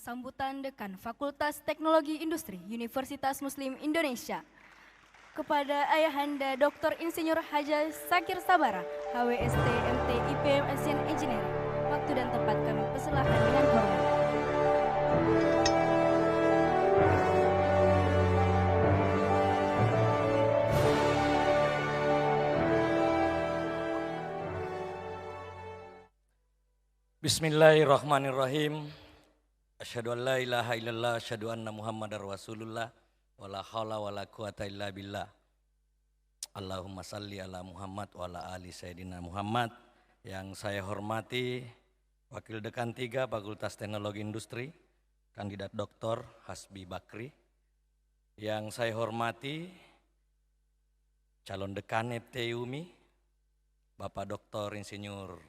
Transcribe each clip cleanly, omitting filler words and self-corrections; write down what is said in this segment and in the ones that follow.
sambutan Dekan Fakultas Teknologi Industri Universitas Muslim Indonesia kepada Ayahanda Dr. Insinyur Haji Sakir Sabara, HWST MT IPM Asian Engineering. Waktu dan tempat kami persilahkan dengan hormat. Bismillahirrahmanirrahim. Asyhadu an la ilaha illallah, asyhadu anna Muhammadar Rasulullah, wala haula wala quwata illa billah. Allahumma salli ala Muhammad wa ala ali sayyidina Muhammad. Yang saya hormati Wakil Dekan 3 Fakultas Teknologi Industri, Kandidat Dr. Hasbi Bakri. Yang saya hormati Calon Dekan FT UMI, Bapak Dr. Insinyur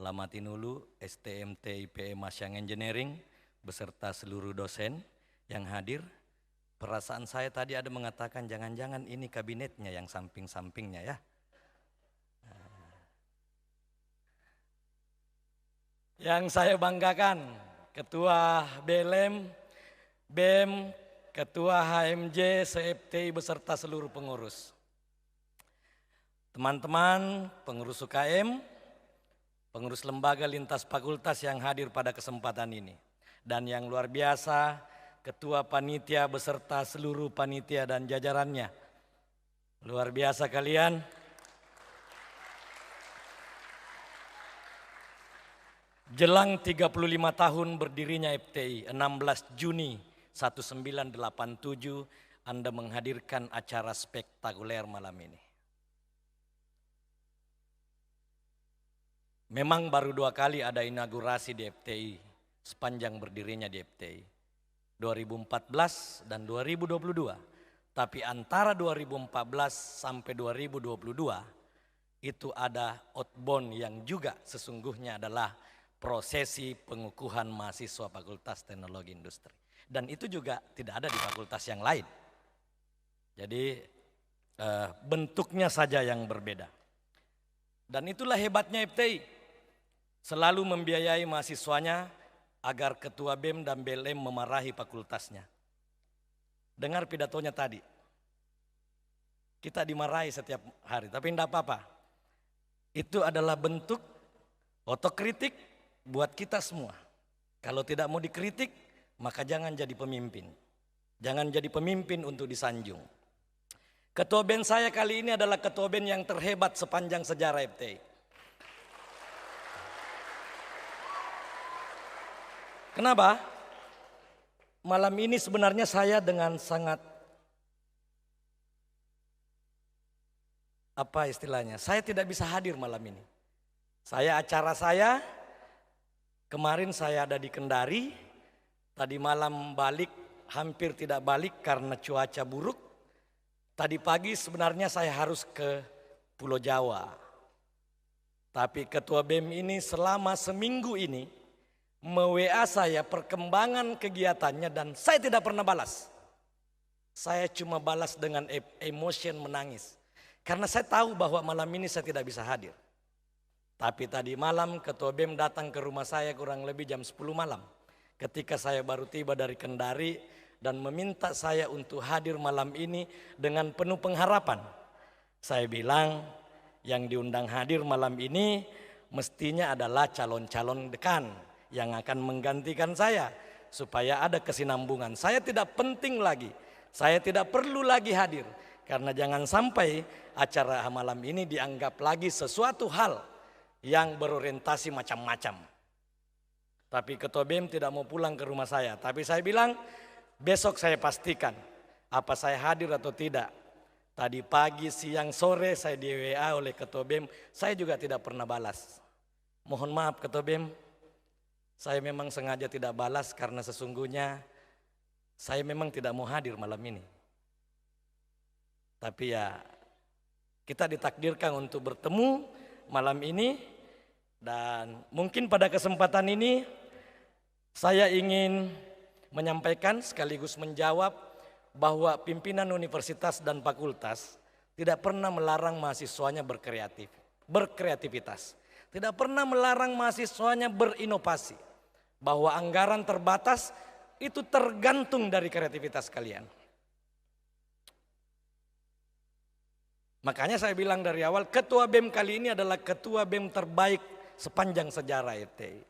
Lamatinulu, STMT IPM Asian Engineering, beserta seluruh dosen yang hadir. Perasaan saya tadi ada mengatakan jangan-jangan ini kabinetnya yang samping-sampingnya ya. Yang saya banggakan, Ketua BLM, BEM, Ketua HMJ, CFTI beserta seluruh pengurus. Teman-teman pengurus UKM, pengurus lembaga lintas fakultas yang hadir pada kesempatan ini. Dan yang luar biasa, Ketua Panitia beserta seluruh panitia dan jajarannya. Luar biasa kalian. Jelang 35 tahun berdirinya FTI, 16 Juni 1987, Anda menghadirkan acara spektakuler malam ini. Memang baru 2 kali ada inaugurasi di FTI sepanjang berdirinya di FTI. 2014 dan 2022. Tapi antara 2014 sampai 2022 itu ada outbound yang juga sesungguhnya adalah prosesi pengukuhan mahasiswa Fakultas Teknologi Industri. Dan itu juga tidak ada di fakultas yang lain. Jadi bentuknya saja yang berbeda. Dan itulah hebatnya FTI. Selalu membiayai mahasiswanya agar ketua BEM dan BLM memarahi fakultasnya. Dengar pidatonya tadi. Kita dimarahi setiap hari, tapi tidak apa-apa. Itu adalah bentuk otokritik buat kita semua. Kalau tidak mau dikritik, maka jangan jadi pemimpin. Jangan jadi pemimpin untuk disanjung. Ketua BEM saya kali ini adalah ketua BEM yang terhebat sepanjang sejarah FTI. Kenapa? Malam ini sebenarnya saya dengan sangat, apa istilahnya, saya tidak bisa hadir malam ini. Acara saya, kemarin saya ada di Kendari, tadi malam balik, hampir tidak balik karena cuaca buruk. Tadi pagi sebenarnya saya harus ke Pulau Jawa. Tapi ketua BEM ini selama seminggu ini me-WA saya perkembangan kegiatannya dan saya tidak pernah balas. Saya cuma balas dengan emotion menangis. Karena saya tahu bahwa malam ini saya tidak bisa hadir. Tapi tadi malam ketua BEM datang ke rumah saya kurang lebih jam 10 malam. Ketika saya baru tiba dari Kendari dan meminta saya untuk hadir malam ini dengan penuh pengharapan. Saya bilang yang diundang hadir malam ini mestinya adalah calon-calon dekan yang akan menggantikan saya supaya ada kesinambungan. Saya tidak penting lagi, saya tidak perlu lagi hadir karena jangan sampai acara malam ini dianggap lagi sesuatu hal yang berorientasi macam-macam. Tapi ketua BEM tidak mau pulang ke rumah saya, tapi saya bilang besok saya pastikan apa saya hadir atau tidak. Tadi pagi, siang, sore saya di WA oleh ketua BEM, saya juga tidak pernah balas. Mohon maaf ketua BEM. Saya memang sengaja tidak balas karena sesungguhnya saya memang tidak mau hadir malam ini. Tapi ya kita ditakdirkan untuk bertemu malam ini dan mungkin pada kesempatan ini saya ingin menyampaikan sekaligus menjawab bahwa pimpinan universitas dan fakultas tidak pernah melarang mahasiswanya berkreativitas. Tidak pernah melarang mahasiswanya berinovasi. bahwa anggaran terbatas itu tergantung dari kreativitas kalian. Makanya saya bilang dari awal, ketua BEM kali ini adalah ketua BEM terbaik sepanjang sejarah FTI.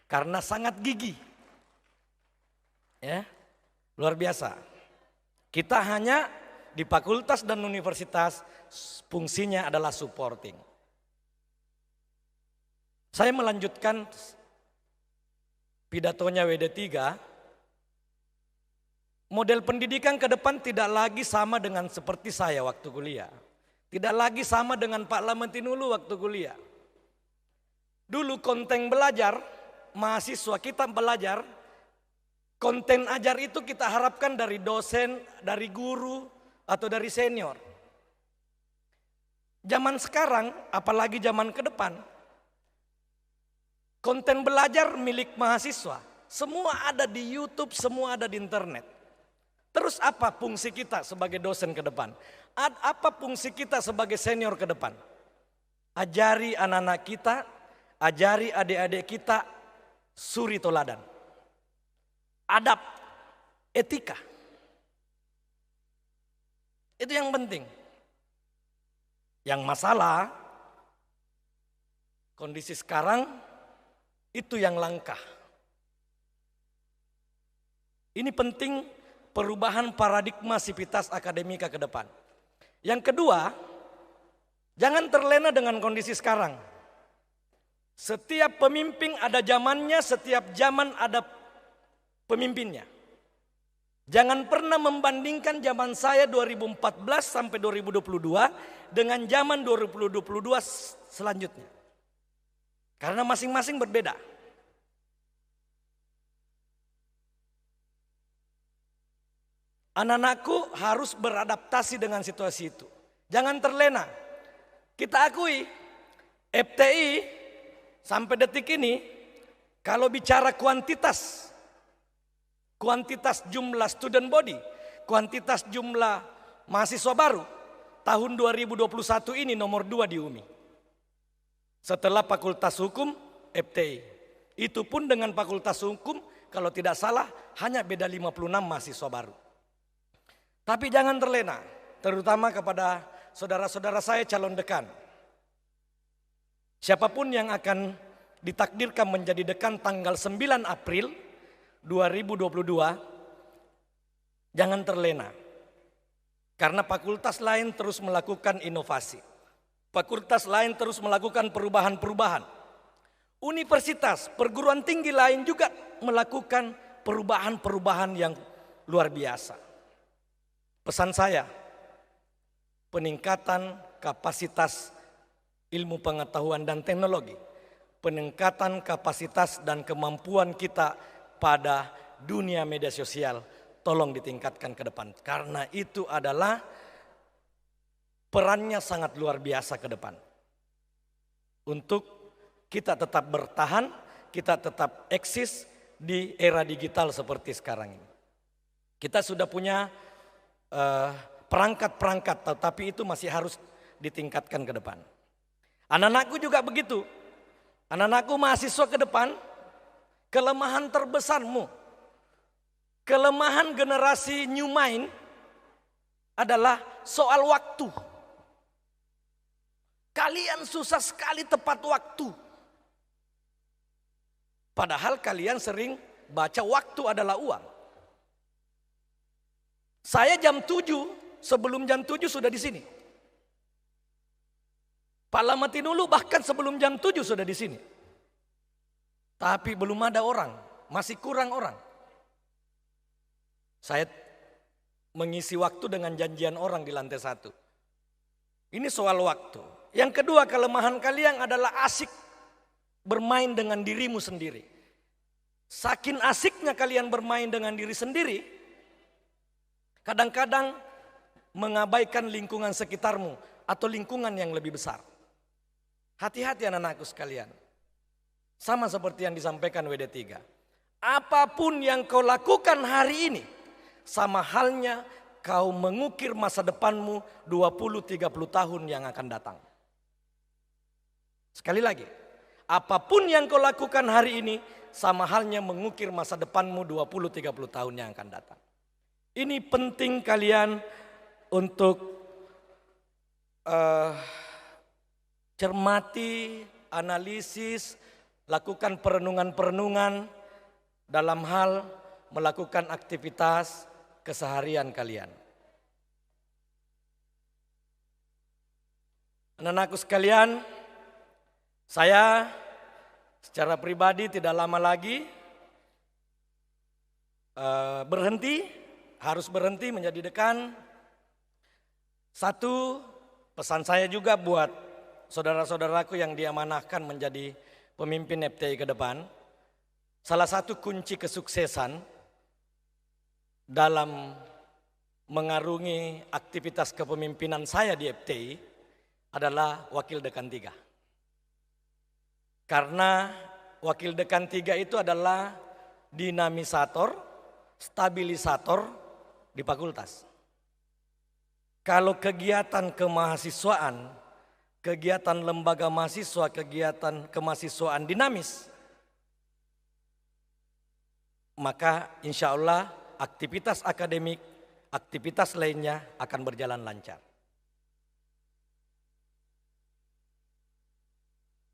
Karena sangat gigih. Ya, luar biasa. Kita hanya di fakultas dan universitas fungsinya adalah supporting. Saya melanjutkan pidatonya WD3. Model pendidikan ke depan tidak lagi sama dengan seperti saya waktu kuliah. Tidak lagi sama dengan Pak Lamantinulu waktu kuliah. Dulu konten belajar, mahasiswa kita belajar, konten ajar itu kita harapkan dari dosen, dari guru, atau dari senior. Zaman sekarang, apalagi zaman ke depan, konten belajar milik mahasiswa. Semua ada di YouTube, semua ada di internet. Terus apa fungsi kita sebagai dosen ke depan? Apa fungsi kita sebagai senior ke depan? Ajari anak-anak kita, ajari adik-adik kita suri toladan. Adab, etika. Itu yang penting. Yang masalah, kondisi sekarang itu yang langka. Ini penting perubahan paradigma sivitas akademika ke depan. Yang kedua, jangan terlena dengan kondisi sekarang. Setiap pemimpin ada zamannya, setiap zaman ada pemimpinnya. Jangan pernah membandingkan zaman saya 2014 sampai 2022 dengan zaman 2022 selanjutnya. Karena masing-masing berbeda. Anak-anakku harus beradaptasi dengan situasi itu. Jangan terlena. Kita akui FTI sampai detik ini kalau bicara kuantitas jumlah student body, kuantitas jumlah mahasiswa baru, tahun 2021 ini nomor 2 di UMI. Setelah Fakultas Hukum, FTI. Itu pun dengan Fakultas Hukum, kalau tidak salah hanya beda 56 mahasiswa baru. Tapi jangan terlena, terutama kepada saudara-saudara saya calon dekan. Siapapun yang akan ditakdirkan menjadi dekan tanggal 9 April 2022, jangan terlena. Karena fakultas lain terus melakukan inovasi. Fakultas lain terus melakukan perubahan-perubahan. Universitas, perguruan tinggi lain juga melakukan perubahan-perubahan yang luar biasa. Pesan saya, peningkatan kapasitas ilmu pengetahuan dan teknologi, peningkatan kapasitas dan kemampuan kita pada dunia media sosial, tolong ditingkatkan ke depan. Karena itu adalah perannya sangat luar biasa ke depan. Untuk kita tetap bertahan, kita tetap eksis di era digital seperti sekarang ini. Kita sudah punya perangkat-perangkat, tetapi itu masih harus ditingkatkan ke depan. Anak-anakku juga begitu. Anak-anakku mahasiswa ke depan, kelemahan terbesarmu, kelemahan generasi new mind adalah soal waktu. Kalian susah sekali tepat waktu. Padahal kalian sering baca waktu adalah uang. Saya jam 7, sebelum jam 7 sudah di sini. Pak Lamantinulu bahkan sebelum jam 7 sudah di sini. Tapi belum ada orang, masih kurang orang. Saya mengisi waktu dengan janjian orang di lantai 1. Ini soal waktu. Yang kedua, kelemahan kalian adalah asik bermain dengan dirimu sendiri. Saking asiknya kalian bermain dengan diri sendiri, kadang-kadang mengabaikan lingkungan sekitarmu atau lingkungan yang lebih besar. Hati-hati anak-anakku sekalian. Sama seperti yang disampaikan WD3. Apapun yang kau lakukan hari ini, sama halnya kau mengukir masa depanmu 20-30 tahun yang akan datang. Sekali lagi, apapun yang kau lakukan hari ini, sama halnya mengukir masa depanmu 20-30 tahun yang akan datang. Ini penting kalian untuk cermati, analisis, lakukan perenungan-perenungan dalam hal melakukan aktivitas keseharian kalian. Anak-anakku sekalian, saya secara pribadi tidak lama lagi harus berhenti menjadi dekan. Satu, pesan saya juga buat saudara-saudaraku yang diamanahkan menjadi pemimpin FTI ke depan. Salah satu kunci kesuksesan dalam mengarungi aktivitas kepemimpinan saya di FTI adalah Wakil Dekan 3. Karena Wakil Dekan 3 itu adalah dinamisator, stabilisator di fakultas. Kalau kegiatan kemahasiswaan, kegiatan lembaga mahasiswa, kegiatan kemahasiswaan dinamis, maka insya Allah aktivitas akademik, aktivitas lainnya akan berjalan lancar.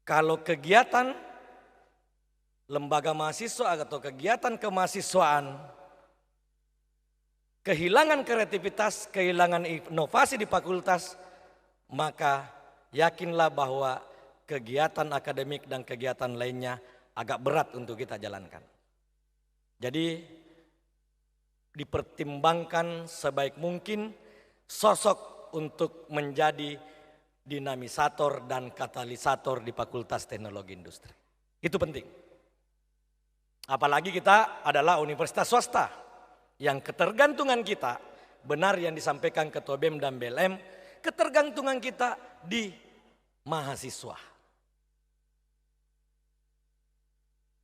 Kalau kegiatan lembaga mahasiswa atau kegiatan kemahasiswaan kehilangan kreativitas, kehilangan inovasi di fakultas, maka yakinlah bahwa kegiatan akademik dan kegiatan lainnya agak berat untuk kita jalankan. Jadi dipertimbangkan sebaik mungkin sosok untuk menjadi dinamisator dan katalisator di Fakultas Teknologi Industri. Itu penting. Apalagi kita adalah universitas swasta. Yang ketergantungan kita, benar yang disampaikan Ketua BEM dan BLM, ketergantungan kita di mahasiswa.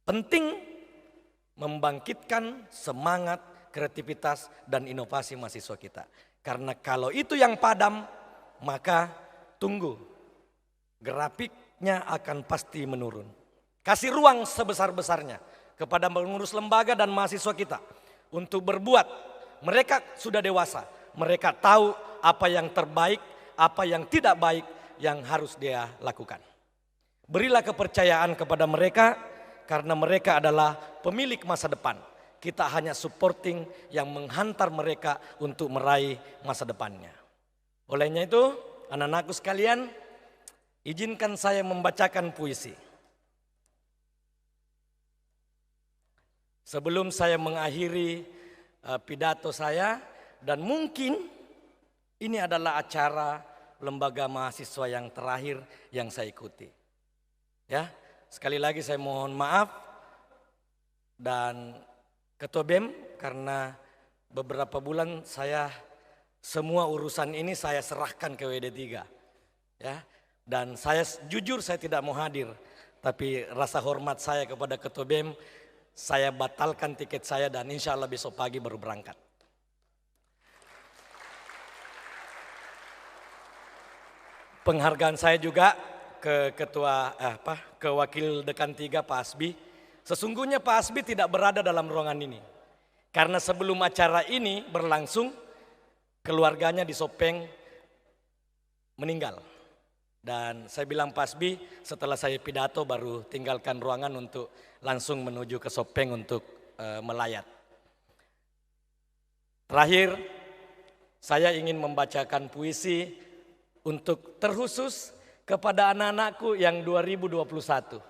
Penting membangkitkan semangat, kreativitas, dan inovasi mahasiswa kita. Karena kalau itu yang padam, maka tunggu, grafiknya akan pasti menurun. Kasih ruang sebesar-besarnya kepada pengurus lembaga dan mahasiswa kita untuk berbuat. Mereka sudah dewasa, mereka tahu apa yang terbaik, apa yang tidak baik yang harus dia lakukan. Berilah kepercayaan kepada mereka karena mereka adalah pemilik masa depan. Kita hanya supporting yang menghantar mereka untuk meraih masa depannya. Olehnya itu, anak-anakku sekalian, izinkan saya membacakan puisi. Sebelum saya mengakhiri pidato saya, dan mungkin ini adalah acara lembaga mahasiswa yang terakhir yang saya ikuti. Ya, sekali lagi saya mohon maaf dan Ketua BEM karena beberapa bulan saya semua urusan ini saya serahkan ke WD3. Ya, dan saya jujur saya tidak mau hadir, tapi rasa hormat saya kepada Ketua BEM, saya batalkan tiket saya dan insya Allah besok pagi baru berangkat. Penghargaan saya juga ke ke Wakil Dekan 3 Pak Asbi. Sesungguhnya Pak Asbi tidak berada dalam ruangan ini. Karena sebelum acara ini berlangsung, keluarganya di Sopeng meninggal. Dan saya bilang Pak Asbi, setelah saya pidato baru tinggalkan ruangan untuk langsung menuju ke Sopeng untuk melayat. Terakhir, saya ingin membacakan puisi untuk terkhusus kepada anak-anakku yang 2021.